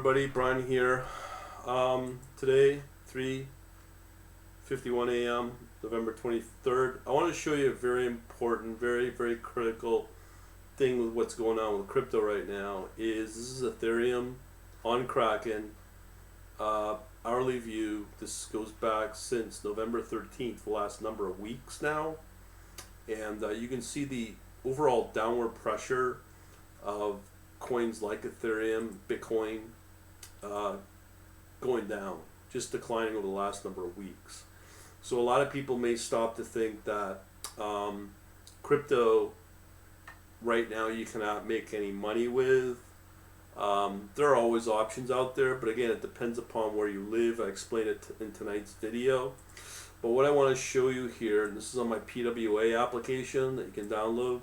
everybody, Brian here. Today, 3:51 a.m., November 23rd. I want to show you a very important, very critical thing with what's going on with crypto right now. This is Ethereum on Kraken, hourly view. This goes back since November 13th, the last number of weeks now. And you can see the overall downward pressure of coins like Ethereum, Bitcoin, going down, just declining over the last number of weeks. So a lot of people may stop to think that crypto right now you cannot make any money with. There are always options out there, but again, it depends upon where you live. I explained it in tonight's video. But what I want to show you here, and this is on my PWA application that you can download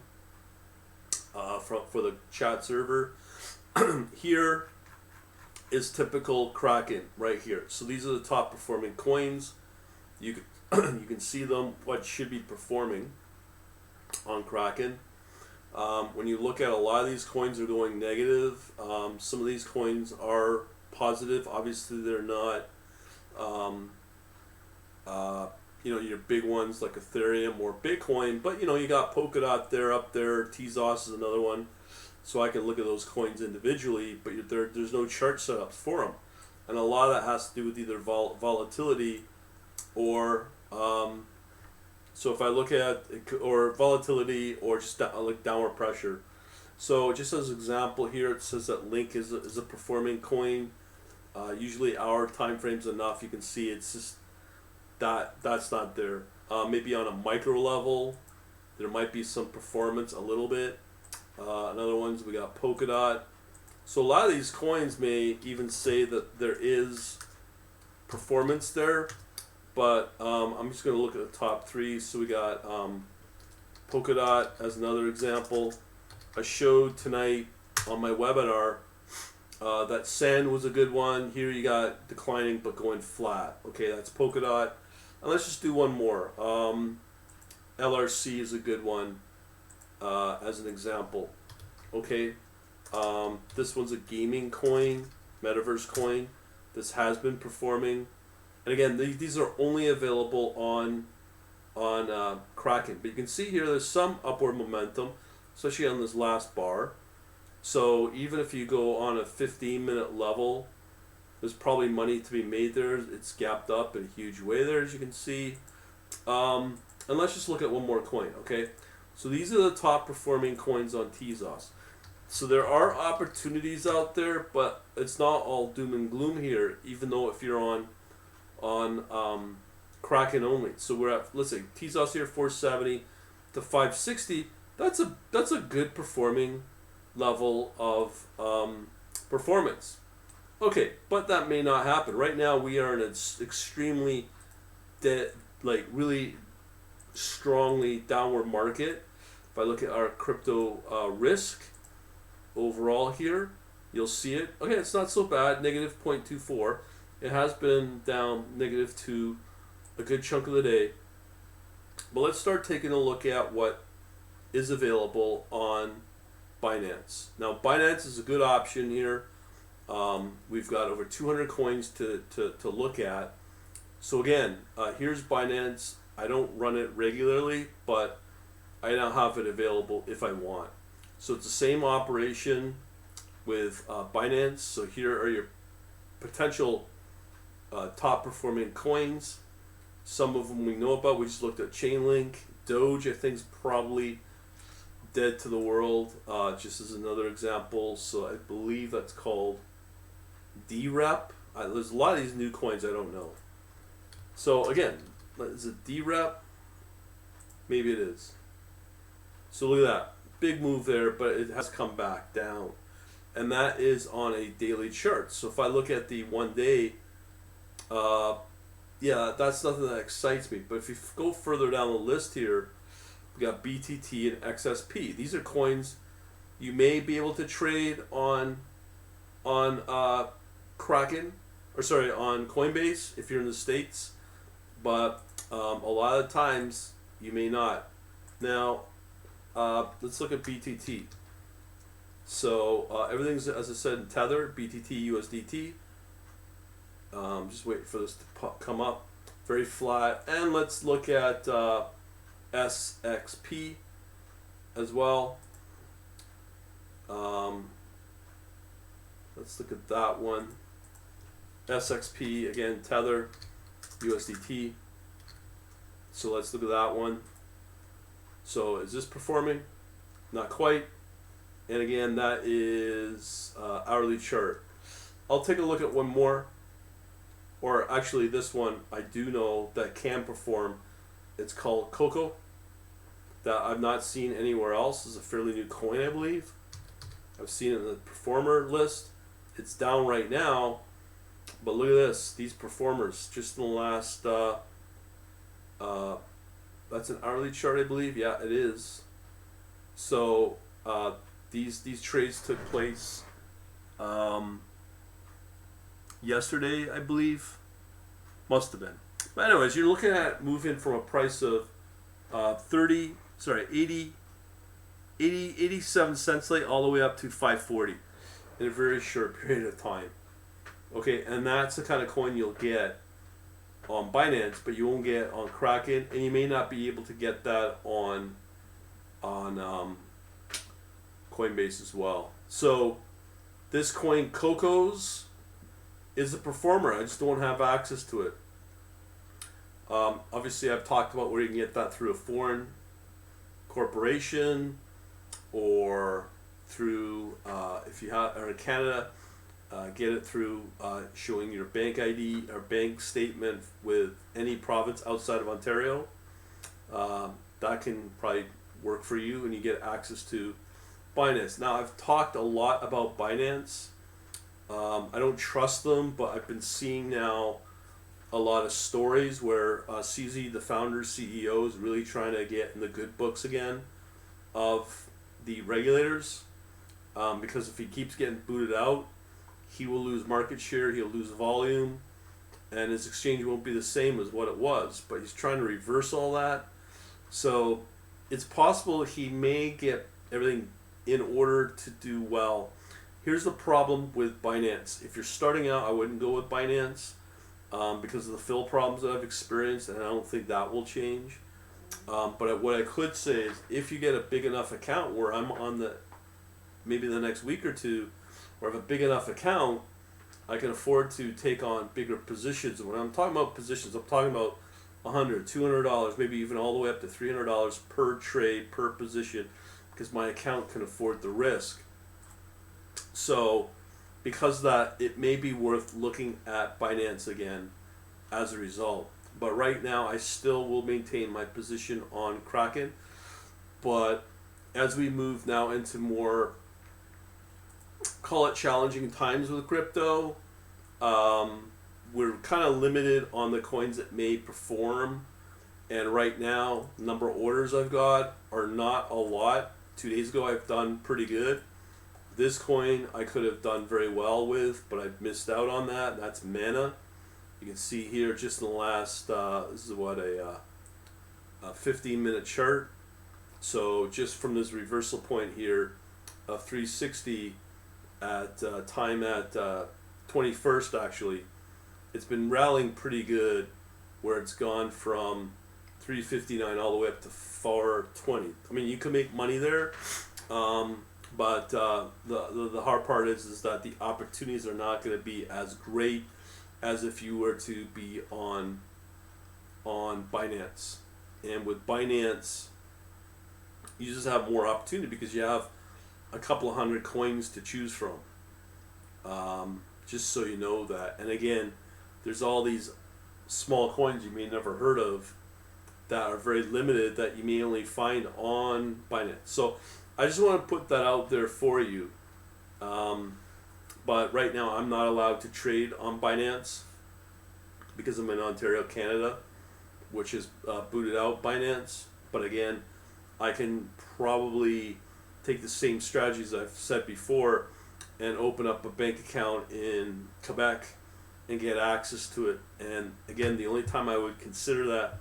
for the chat server. Here is typical Kraken right here. So these are the top performing coins. You can see them, what should be performing on Kraken. When you look at a lot of these coins are going negative. Some of these coins are positive. Obviously they're not your big ones like Ethereum or Bitcoin, but you got Polkadot there, up there. Tezos is another one, so I can look at those coins individually, but there's no chart setups for them, and a lot of that has to do with either volatility or so if I look at or volatility or just like downward pressure. So just as an example here, it says that Link is a performing coin. Usually our time frame's enough. You can see it's just that's not there. Maybe on a micro level, there might be some performance a little bit. Another ones, we got Polkadot. So a lot of these coins may even say that there is performance there, but I'm just going to look at the top three. So we got Polkadot as another example. I showed tonight on my webinar that Sand was a good one. Here you got declining but going flat. Okay, that's Polkadot. And let's just do one more. LRC is a good one as an example. Okay, this one's a gaming coin, metaverse coin. This has been performing, and again, these are only available on Kraken. But you can see here there's some upward momentum, especially on this last bar. So even if you go on a 15-minute level, there's probably money to be made there. It's gapped up in a huge way there, as you can see. And let's just look at one more coin, okay? So these are the top performing coins on Tezos. So there are opportunities out there, but it's not all doom and gloom here, even though if you're on Kraken only. So we're at, let's say, Tezos here, 470 to 560. That's a good performing level of performance. Okay, but that may not happen. Right now we are in an extremely really strongly downward market. If I look at our crypto risk overall here, you'll see it. Okay, it's not so bad, negative 0.24. It has been down negative to a good chunk of the day. But let's start taking a look at what is available on Binance. Now, Binance is a good option here. We've got over 200 coins to look at. So again, here's Binance. I don't run it regularly, but I now have it available if I want. So it's the same operation with Binance. So here are your potential top performing coins. Some of them we know about. We just looked at Chainlink. Doge, I think, is probably dead to the world, just as another example. So I believe that's called DREP. There's a lot of these new coins I don't know. So again, is it DREP? Maybe it is. So look at that. Big move there, but it has come back down. And that is on a daily chart. So if I look at the 1 day, yeah, that's nothing that excites me. But if you go further down the list here, we got BTT and XSP. These are coins you may be able to trade on Kraken, on Coinbase if you're in the States, but a lot of times you may not. Now, let's look at BTT. So everything's, as I said, in Tether, BTT, USDT. Just wait for this to come up. Very flat. And let's look at SXP as well. Let's look at that one. SXP, again, Tether, USDT. So let's look at that one. So is this performing? Not quite. And again, that is hourly chart. I'll take a look at one more. Or actually this one I do know that can perform. It's called COCOS. That I've not seen anywhere else. It's a fairly new coin, I believe. I've seen it in the performer list. It's down right now. But look at this. These performers just in the last... that's an hourly chart, I believe. Yeah, it is. So these trades took place yesterday, I believe. Must have been. But anyways, you're looking at moving from a price of 87 cents late all the way up to 540 in a very short period of time. Okay, and that's the kind of coin you'll get on Binance, but you won't get on Kraken, and you may not be able to get that on Coinbase as well. So this coin COCOS is a performer. I just don't have access to it. Obviously, I've talked about where you can get that through a foreign corporation or through if you are in Canada. Get it through showing your bank ID or bank statement with any province outside of Ontario. That can probably work for you, and you get access to Binance. Now, I've talked a lot about Binance. I don't trust them, but I've been seeing now a lot of stories where CZ, the founder, CEO, is really trying to get in the good books again of the regulators. Because if he keeps getting booted out, he will lose market share, he'll lose volume, and his exchange won't be the same as what it was. But he's trying to reverse all that. So it's possible he may get everything in order to do well. Here's the problem with Binance. If you're starting out, I wouldn't go with Binance because of the fill problems that I've experienced, and I don't think that will change. But what I could say is if you get a big enough account where I'm on maybe the next week or two, or have a big enough account, I can afford to take on bigger positions. And when I'm talking about positions, I'm talking about $100, $200, maybe even all the way up to $300 per trade, per position, because my account can afford the risk. So because of that, it may be worth looking at Binance again as a result. But right now, I still will maintain my position on Kraken. But as we move now into more, call it challenging times with crypto, we're kind of limited on the coins that may perform. And right now, the number of orders I've got are not a lot. 2 days ago, I've done pretty good. This coin I could have done very well with, but I missed out on that. That's Mana. You can see here just in the last, this is what, a 15-minute chart. So just from this reversal point here of 360 at time at 21st actually, it's been rallying pretty good where it's gone from 359 all the way up to 420. I mean, you can make money there. But the hard part is that the opportunities are not going to be as great as if you were to be on Binance. And with Binance, you just have more opportunity because you have a couple of hundred coins to choose from. Just so you know that. And again, there's all these small coins you may never heard of that are very limited that you may only find on Binance. So I just want to put that out there for you. But right now I'm not allowed to trade on Binance because I'm in Ontario, Canada, which is booted out Binance. But again, I can probably take the same strategies I've said before and open up a bank account in Quebec and get access to it. And again, the only time I would consider that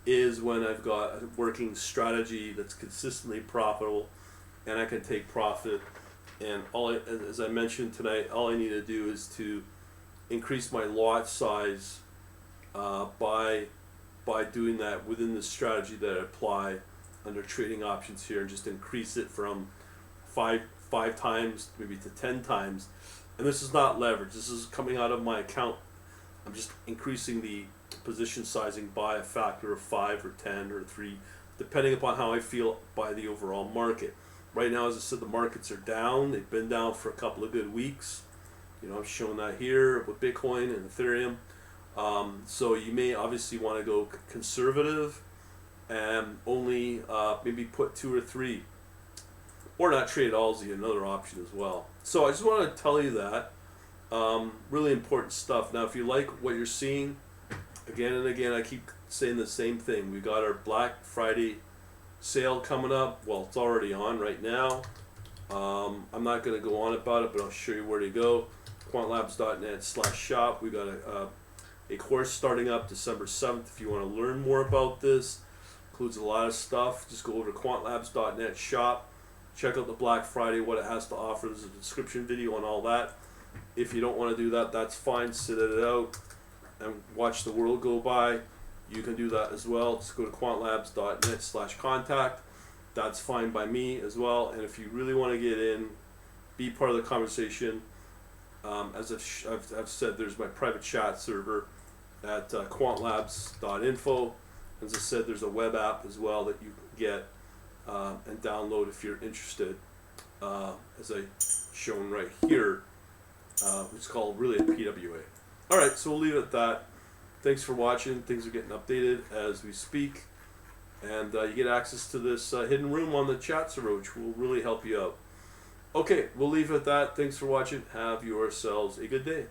is when I've got a working strategy that's consistently profitable and I can take profit And as I mentioned tonight, all I need to do is to increase my lot size by doing that within the strategy that I apply under trading options here, and just increase it from five times maybe to 10 times. And this is not leverage. This is coming out of my account. I'm just increasing the position sizing by a factor of 5 or 10 or 3, depending upon how I feel by the overall market. Right now, as I said, the markets are down. They've been down for a couple of good weeks. You know, I'm showing that here with Bitcoin and Ethereum. So you may obviously want to go conservative and only maybe put 2 or 3, or not trade at all is another option as well. So I just want to tell you that. Really important stuff. Now, if you like what you're seeing, again and again, I keep saying the same thing. We got our Black Friday sale coming up. Well, it's already on right now. I'm not going to go on about it, but I'll show you where to go. quantlabs.net/shop. We got a course starting up December 7th. If you want to learn more about this, includes a lot of stuff. Just go over to quantlabs.net/shop. Check out the Black Friday, what it has to offer. There's a description video on all that. If you don't want to do that, that's fine. Sit it out and watch the world go by. You can do that as well. Just go to quantlabs.net/contact. That's fine by me as well. And if you really want to get in, be part of the conversation, as I've said, there's my private chat server at quantlabs.info. As I said, there's a web app as well that you can get and download if you're interested, as I shown right here, which is called really a PWA. All right, so we'll leave it at that. Thanks for watching. Things are getting updated as we speak, and you get access to this hidden room on the chat server, which will really help you out. Okay, we'll leave it at that. Thanks for watching. Have yourselves a good day.